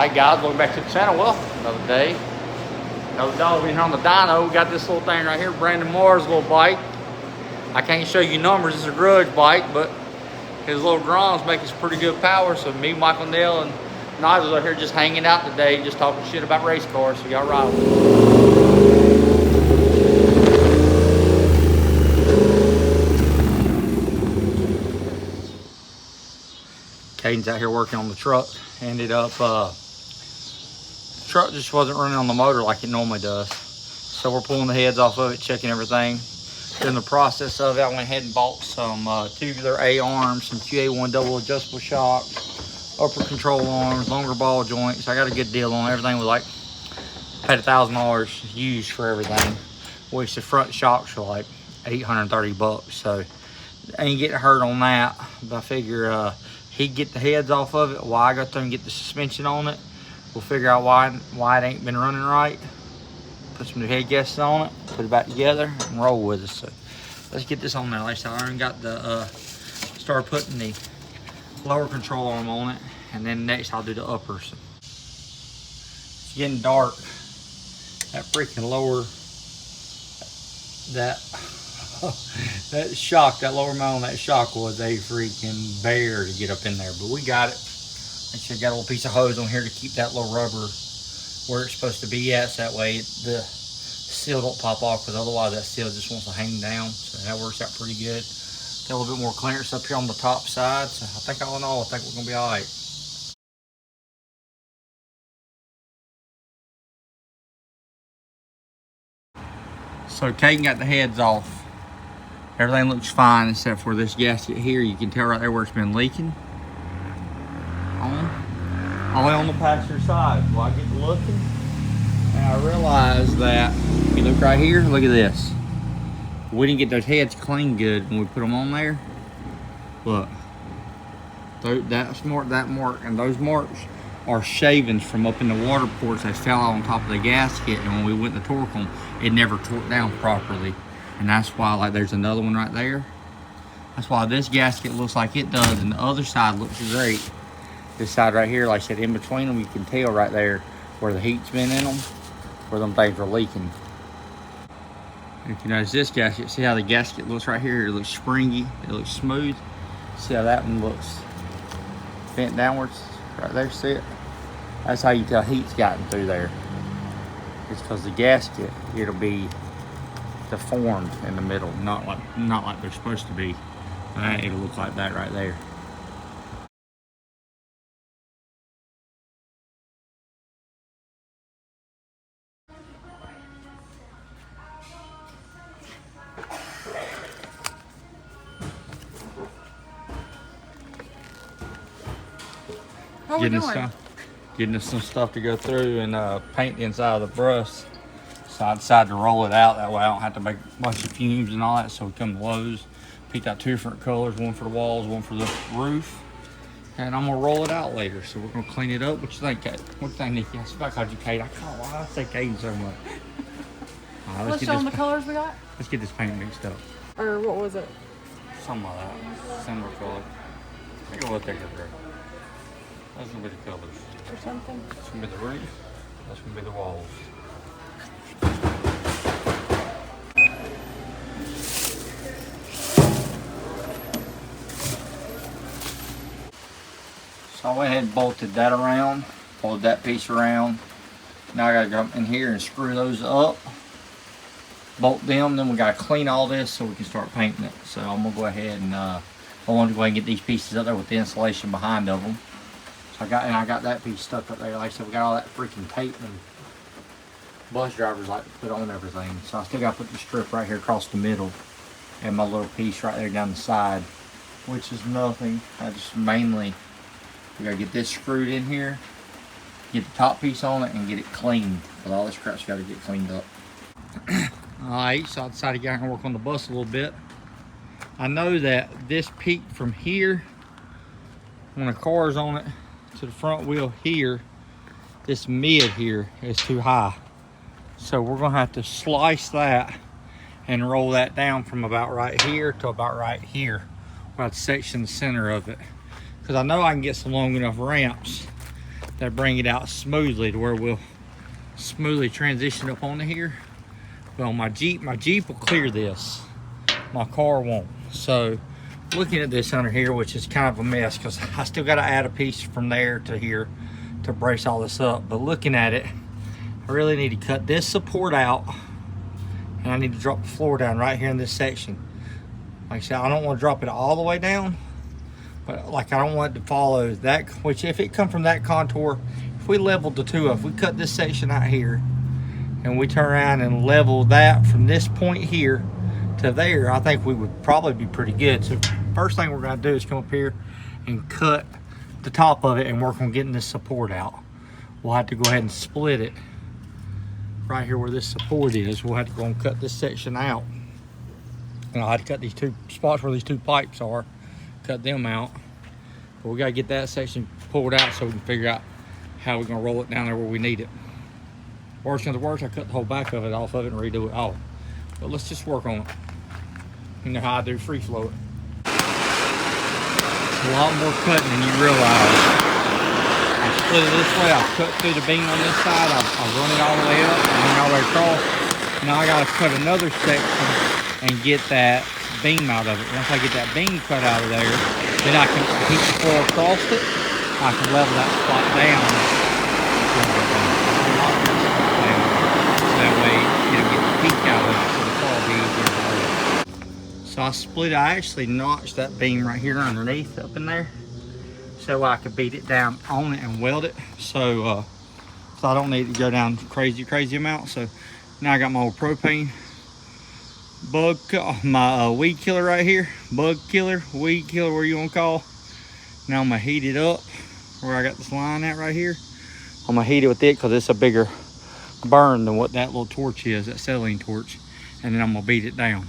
Alright guys, welcome back to the channel. Well, another day. Another dog in here on the dyno. We got this little thing right here, Brandon Moore's little bike. I can't show you numbers, it's a grudge bike, but his little groms make us pretty good power. So me, Michael Nell, and Nigel are here just hanging out today, just talking shit about race cars. So y'all ride with us. Caden's out here working on the truck. Ended up, the truck just wasn't running on the motor like it normally does. So we're pulling the heads off of it, checking everything. During the process of it, I went ahead and bought some tubular A arms, some QA1 double adjustable shocks, upper control arms, longer ball joints. I got a good deal on everything. Was like, paid $1,000 used for everything, which the front shocks were like 830 bucks. So ain't getting hurt on that. But I figure he'd get the heads off of it while I go through and get the suspension on it. We'll figure out why it ain't been running right. Put some new head gaskets on it, put it back together, and roll with it. So let's get this on there. Like I said, I already got the started putting the lower control arm on it, and then next I'll do the uppers. It's getting dark. That freaking lower, that shock, that lower mount on that shock was a freaking bear to get up in there, but we got it. Actually got a little piece of hose on here to keep that little rubber where it's supposed to be at, so that way the seal don't pop off, because otherwise that seal just wants to hang down. So that works out pretty good. Got a little bit more clearance up here on the top side, so I think all in all, I think we're gonna be all right. So Caden got the heads off. Everything looks fine except for this gasket here. You can tell right there where it's been leaking. Only on the passenger side. Well, I get to looking, and I realized that, if you look right here, look at this. We didn't get those heads clean good when we put them on there. Look, that mark, and those marks are shavings from up in the water ports that fell out on top of the gasket, and when we went to torque them, it never torqued down properly. And that's why, like, there's another one right there. That's why this gasket looks like it does, and the other side looks great. This side right here, like I said, in between them, you can tell right there where the heat's been in them, where them things are leaking. If you notice this gasket, see how the gasket looks right here? It looks springy, it looks smooth. See how that one looks bent downwards right there, see it? That's how you tell heat's gotten through there. It's because the gasket, it'll be deformed in the middle, not like they're supposed to be. It'll look like that right there. Getting us some stuff to go through and paint the inside of the brush. So I decided to roll it out, that way I don't have to make a bunch of fumes and all that. So we come to Lowe's, picked out 2 different colors, one for the walls, one for the roof, and I'm gonna roll it out later. So we're gonna clean it up. What you think, Kate? What do you think, Nikki? I swear I called you Kate. I can't know why I say Kate so much. Right, let's show them the colors we got. Let's get this paint mixed up. Or what was it? Something like that. Similar color. I think we'll take it there. Those are gonna be the colors. Or something. That's gonna be the roof. That's gonna be the walls. So I went ahead and bolted that around, pulled that piece around. Now I gotta go in here and screw those up, bolt them, then we gotta clean all this so we can start painting it. So I'm gonna go ahead and I want to go ahead and get these pieces up there with the insulation behind of them. So I got that piece stuck up there. Like I said, we got all that freaking tape, and bus drivers like to put on everything. So I still gotta put the strip right here across the middle, and my little piece right there down the side, which is nothing. I just mainly, we gotta get this screwed in here, get the top piece on it, and get it cleaned. Because all this crap's gotta get cleaned up. Alright, so I decided to get out and work on the bus a little bit. I know that this peak from here, when the car's on it, to the front wheel here, this mid here is too high. So we're gonna have to slice that and roll that down from about right here to about right here, where I'd section the center of it. Because I know I can get some long enough ramps that bring it out smoothly to where we'll smoothly transition up onto here. Well, my Jeep will clear this. My car won't. So looking at this under here, which is kind of a mess because I still got to add a piece from there to here to brace all this up. But looking at it, I really need to cut this support out, and I need to drop the floor down right here in this section. Like I said, I don't want to drop it all the way down, but like I don't want it to follow that, which if it come from that contour, if we leveled the two up, if we cut this section out here and we turn around and level that from this point here to there, I think we would probably be pretty good. So first thing we're going to do is come up here and cut the top of it and work on getting this support out. We'll have to go ahead and split it right here where this support is. We'll have to go and cut this section out, and I'll have to cut these two spots where these two pipes are, cut them out. But we got to get that section pulled out so we can figure out how we're going to roll it down there where we need it. Worst comes to worst, I cut the whole back of it off of it and redo it all. But let's just work on it. You know how I do free flow it. It's a lot more cutting than you realize. I split it this way, I cut through the beam on this side, I run it all the way up, and run all the way across. Now I gotta cut another section and get that beam out of it. Once I get that beam cut out of there, then I can heat the floor across it. I can level that spot down. That way it'll get the heat out of it, so the floor will be easier to hold. So I split, I actually notched that beam right here underneath up in there so I could beat it down on it and weld it. So I don't need to go down crazy amount. So now I got my old propane bug, my weed killer right here, bug killer, weed killer, where you want to call. Now I'm gonna heat it up where I got this line at right here. I'm gonna heat it with it because it's a bigger burn than what that little torch is, that acetylene torch. And then I'm gonna beat it down.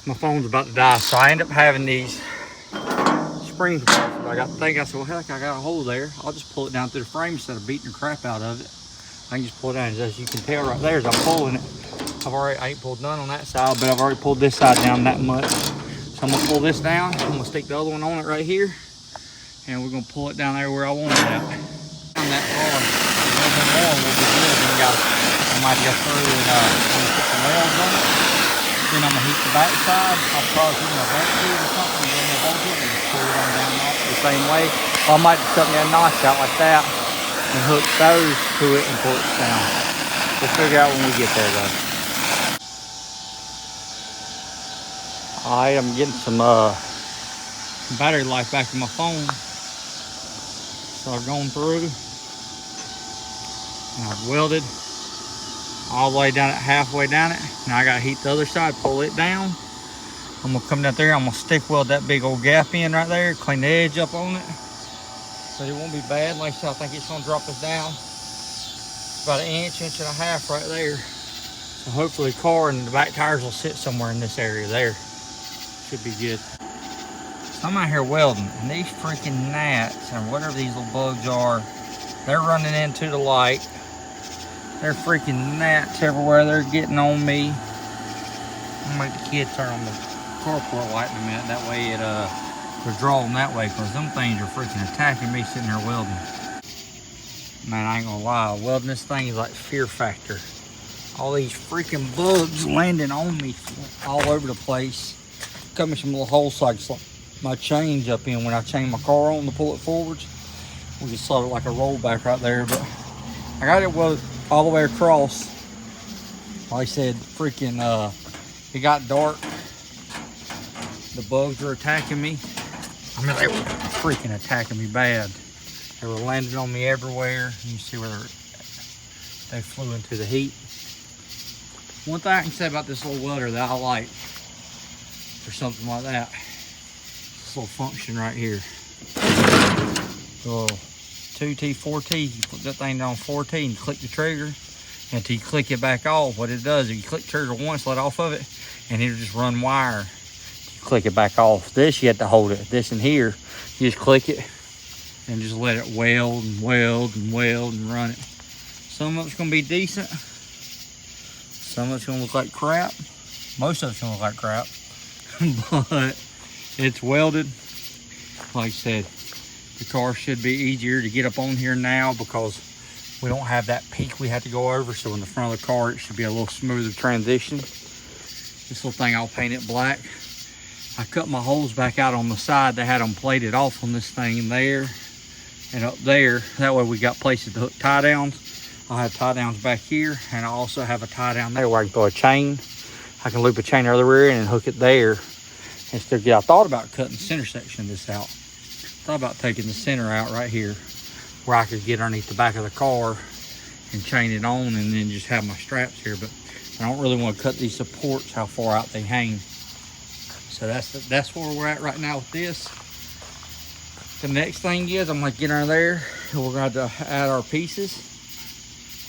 My phone's about to die, so I end up having these spring compressors. I said, well, heck, I got a hole there. I'll just pull it down through the frame instead of beating the crap out of it. I can just pull it down. As you can tell right there, as I'm pulling it, I ain't pulled none on that side, but I've already pulled this side down that much. So I'm gonna pull this down. I'm gonna stick the other one on it right here, and we're gonna pull it down there where I want it at. Down that far, a little bit more will be good. Then I might go through and put some rails on it. Then I'm gonna heat the back side. I'll probably put a back tube or something, and then the bolt it and just pull it on down the same way. Or I might just cut me a notch out like that and hook those to it and pull it down. We'll figure out when we get there though. Alright, I'm getting some battery life back in my phone. So I've gone through and I've welded all the way down it, halfway down it. Now I gotta heat the other side, pull it down. I'm gonna come down there, I'm gonna stick weld that big old gap in right there, clean the edge up on it. But it won't be bad. Like I said, I think it's gonna drop us down about an inch and a half right there. So hopefully the car and the back tires will sit somewhere in this area there. Should be good. So I'm out here welding, and these freaking gnats, and whatever these little bugs are, they're running into the light. They're freaking gnats everywhere. They're getting on me. I'm gonna make the kid turn on the carport light in a minute. That way it will draw them that way, because them things are freaking attacking me sitting there welding. Man, I ain't gonna lie, welding this thing is like Fear Factor. All these freaking bugs landing on me all over the place. Cut me some little holes so I can slot my change up in when I chain my car on to pull it forwards. We can slot it like a rollback right there, but I got it welded all the way across. Like I said, freaking, it got dark. The bugs were attacking me. I mean, they were freaking attacking me bad. They were landing on me everywhere. You see where they flew into the heat. One thing I can say about this little welder that I like for something like that, this little function right here. Little 2T, 4T, you put that thing down 4T and you click the trigger. Until you click it back off, what it does is you click trigger once, let off of it, and it'll just run wire. You click it back off. This, you have to hold it. This in here, you just click it and just let it weld and weld and weld and run it. Some of it's gonna be decent. Some of it's gonna look like crap. Most of it's gonna look like crap. But it's welded. Like I said, the car should be easier to get up on here now because we don't have that peak we have to go over. So in the front of the car, it should be a little smoother transition. This little thing, I'll paint it black. I cut my holes back out on the side. They had them plated off on this thing there and up there. That way we got places to hook tie downs. I'll have tie downs back here, and I also have a tie down there where I can throw a chain. I can loop a chain everywhere and hook it there. And still get, I thought about cutting the center section of this out. Thought about taking the center out right here where I could get underneath the back of the car and chain it on and then just have my straps here. But I don't really want to cut these supports how far out they hang. So that's where we're at right now with this. The next thing is I'm gonna get under there and we're going to add our pieces.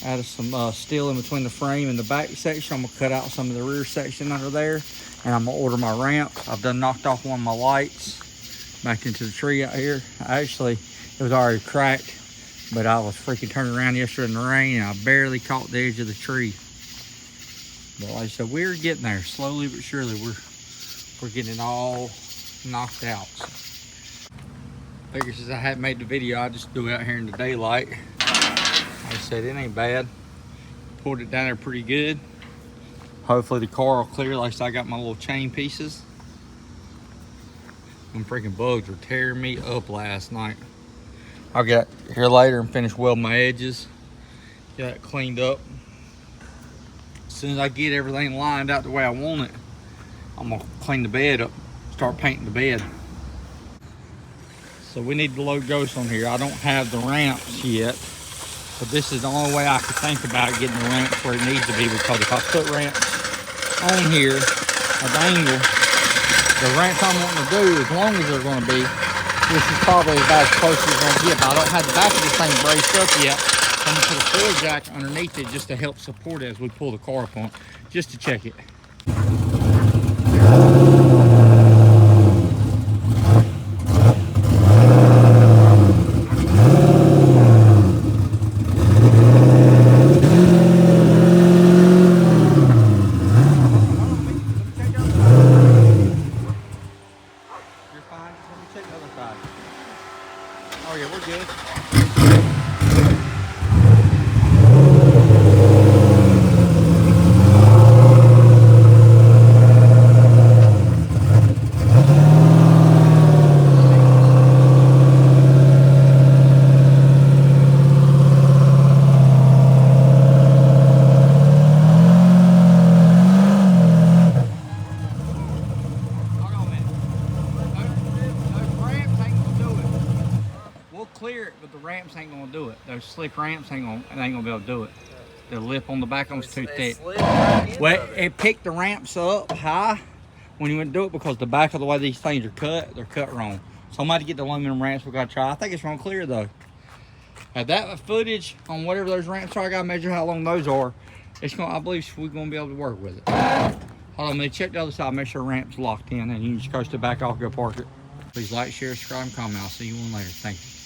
Add some steel in between the frame and the back section. I'm gonna cut out some of the rear section under there, and I'm gonna order my ramp. I've done knocked off one of my lights back into the tree out here. Actually, it was already cracked, but I was freaking turning around yesterday in the rain and I barely caught the edge of the tree. But like I said, we're getting there slowly but surely. We're getting it all knocked out. So, figure since I hadn't made the video, I just do it out here in the daylight. Like I said, it ain't bad. Pulled it down there pretty good. Hopefully the car will clear. Like I said, I got my little chain pieces. Them freaking bugs were tearing me up last night. I'll get here later and finish welding my edges. Get it cleaned up. As soon as I get everything lined out the way I want it, I'm gonna clean the bed up, start painting the bed. So we need to load ghosts on here. I don't have the ramps yet. But this is the only way I could think about getting the ramps where it needs to be, because if I put ramps on here at the angle, the ramps I'm wanting to do, as long as they're going to be, this is probably about as close as it's going to get. But I don't have the back of this thing braced up yet. So I'm going to put a floor jack underneath it just to help support it as we pull the car up on it, just to check it. Oh yeah, we're good. Clear it, but the ramps ain't gonna do it. Those slick ramps ain't gonna be able to do it. The lip on the back of them's too thick. Well, it picked the ramps up high when you went to do it because the back of the way these things are cut, they're cut wrong. So I'm about to get the aluminum ramps. We gotta try. I think it's gonna clear though. At that footage on whatever those ramps are, I gotta measure how long those are. It's gonna, I believe we're gonna be able to work with it. Hold on, let me check the other side, make sure the ramp's locked in, and you can just coast it back off, go park it. Please like, share, subscribe, and comment. I'll see you one later. Thank you.